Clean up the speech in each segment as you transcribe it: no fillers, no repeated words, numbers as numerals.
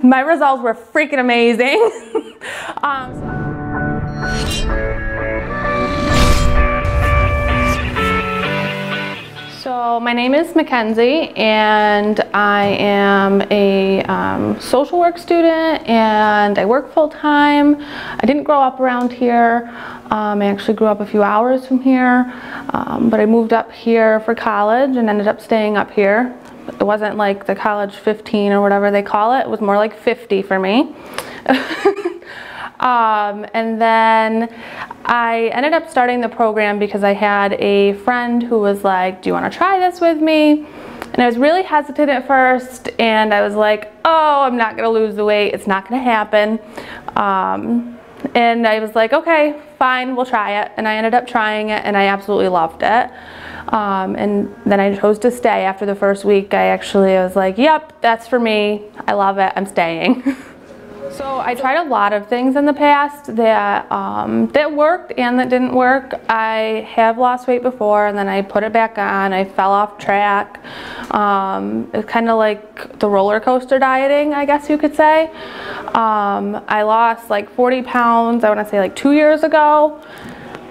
My results were freaking amazing. So my name is Mackenzie, and I am a social work student, and I work full-time. I didn't grow up around here. I actually grew up a few hours from here, but I moved up here for college and ended up staying up here. It wasn't like the college 15 or whatever they call it. It was more like 50 for me. And then I ended up starting the program because I had a friend who was like, do you want to try this with me? And I was really hesitant at first, and I was like, oh, I'm not going to lose the weight. It's not going to happen. And I was like, okay, fine, we'll try it. And I ended up trying it, and I absolutely loved it. And then I chose to stay after the first week. I was like, yep, that's for me. I love it. I'm staying. So I tried a lot of things in the past that that worked and that didn't work. I have lost weight before, and then I put it back on. I fell off track. It's kind of like the roller coaster dieting, I guess you could say. I lost like 40 pounds, I want to say like 2 years ago.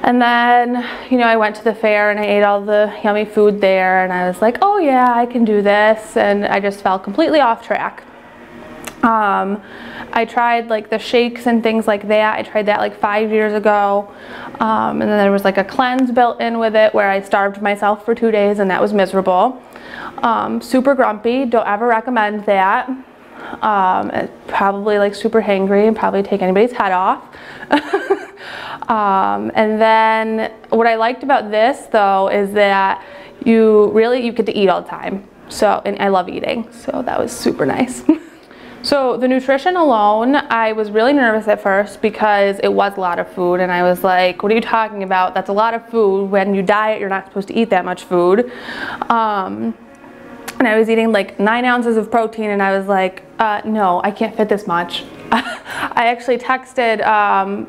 And then, you know, I went to the fair and I ate all the yummy food there, and I was like, oh yeah, I can do this. And I just fell completely off track. I tried like the shakes and things like that. I tried that like 5 years ago. And then there was like a cleanse built in with it where I starved myself for 2 days, and that was miserable. Super grumpy, don't ever recommend that. Probably like super hangry and probably take anybody's head off. And then what I liked about this though is that you get to eat all the time. So, and I love eating, so that was super nice. So the nutrition alone, I was really nervous at first because it was a lot of food, and I was like, what are you talking about? That's a lot of food. When you diet, you're not supposed to eat that much food. And I was eating like 9 ounces of protein, and I was like, no, I can't fit this much. I actually texted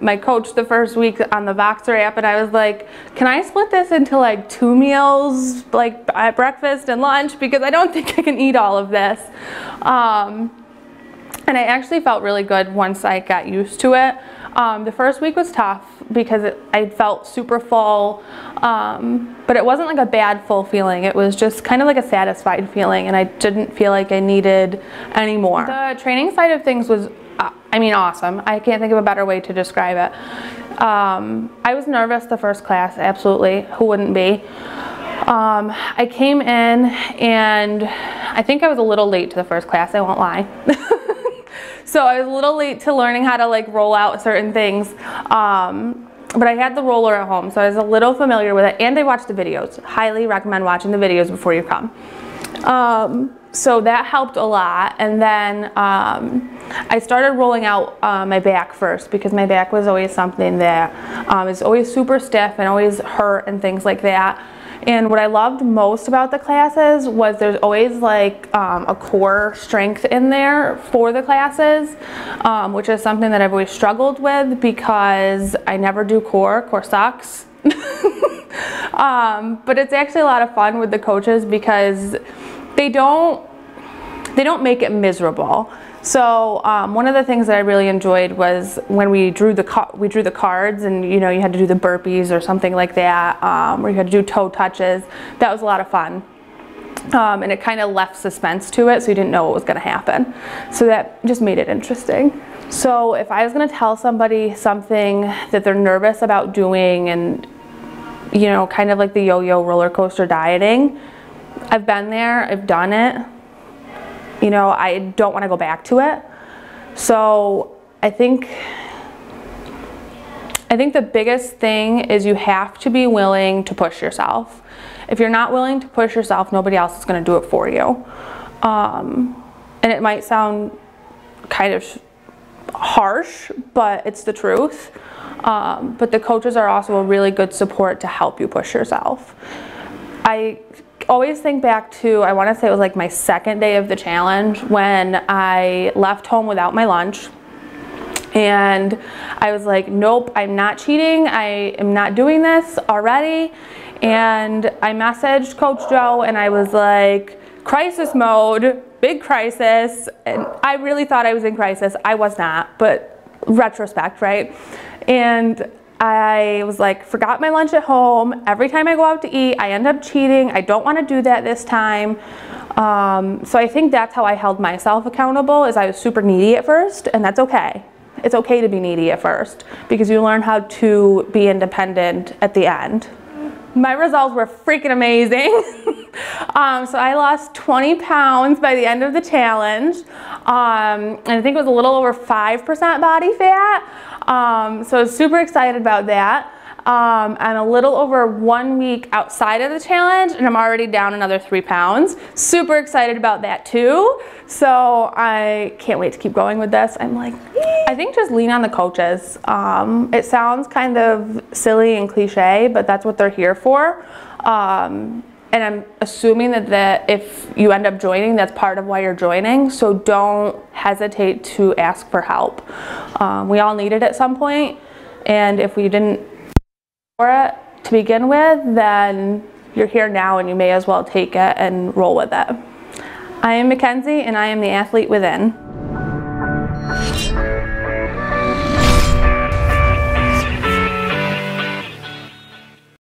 my coach the first week on the Voxer app, and I was like, can I split this into like 2 meals, like at breakfast and lunch, because I don't think I can eat all of this. And I actually felt really good once I got used to it. The first week was tough because I felt super full, but it wasn't like a bad full feeling. It was just kind of like a satisfied feeling, and I didn't feel like I needed any more. The training side of things was, I mean, awesome. I can't think of a better way to describe it. I was nervous the first class, absolutely. Who wouldn't be? I came in, and I think I was a little late to the first class, I won't lie. So I was a little late to learning how to like roll out certain things, but I had the roller at home, so I was a little familiar with it, and I watched the videos. Highly recommend watching the videos before you come. So that helped a lot, and then I started rolling out my back first, because my back was always something that is always super stiff and always hurt and things like that. And what I loved most about the classes was there's always like a core strength in there for the classes, which is something that I've always struggled with because I never do core. Core sucks. But it's actually a lot of fun with the coaches because they don't make it miserable. So one of the things that I really enjoyed was when we drew the cards, and you know, you had to do the burpees or something like that, where you had to do toe touches. That was a lot of fun, and it kind of left suspense to it, so you didn't know what was going to happen. So that just made it interesting. So if I was going to tell somebody something that they're nervous about doing, and you know, kind of like the yo-yo roller coaster dieting, I've been there, I've done it. You know, I don't want to go back to it. So I think the biggest thing is you have to be willing to push yourself. If you're not willing to push yourself, nobody else is going to do it for you. And it might sound kind of harsh, but it's the truth. But the coaches are also a really good support to help you push yourself. I always think back to, I want to say it was like my second day of the challenge, when I left home without my lunch, and I was like, nope, I'm not cheating, I am not doing this already. And I messaged Coach Joe, and I was like, crisis mode, big crisis, and I really thought I was in crisis. I was not, but retrospect, right? And I was like, forgot my lunch at home. Every time I go out to eat, I end up cheating. I don't want to do that this time. So I think that's how I held myself accountable, is I was super needy at first, and that's okay. It's okay to be needy at first because you learn how to be independent at the end. My results were freaking amazing. So I lost 20 pounds by the end of the challenge. And I think it was a little over 5% body fat. So I was super excited about that. And a little over 1 week outside of the challenge, and I'm already down another 3 pounds. Super excited about that too. So I can't wait to keep going with this. I'm like, I think just lean on the coaches. It sounds kind of silly and cliche, but that's what they're here for. And I'm assuming that if you end up joining, that's part of why you're joining. So don't hesitate to ask for help. We all need it at some point, and if we didn't for it to begin with, then you're here now and you may as well take it and roll with it. I am Mackenzie, and I am the athlete within.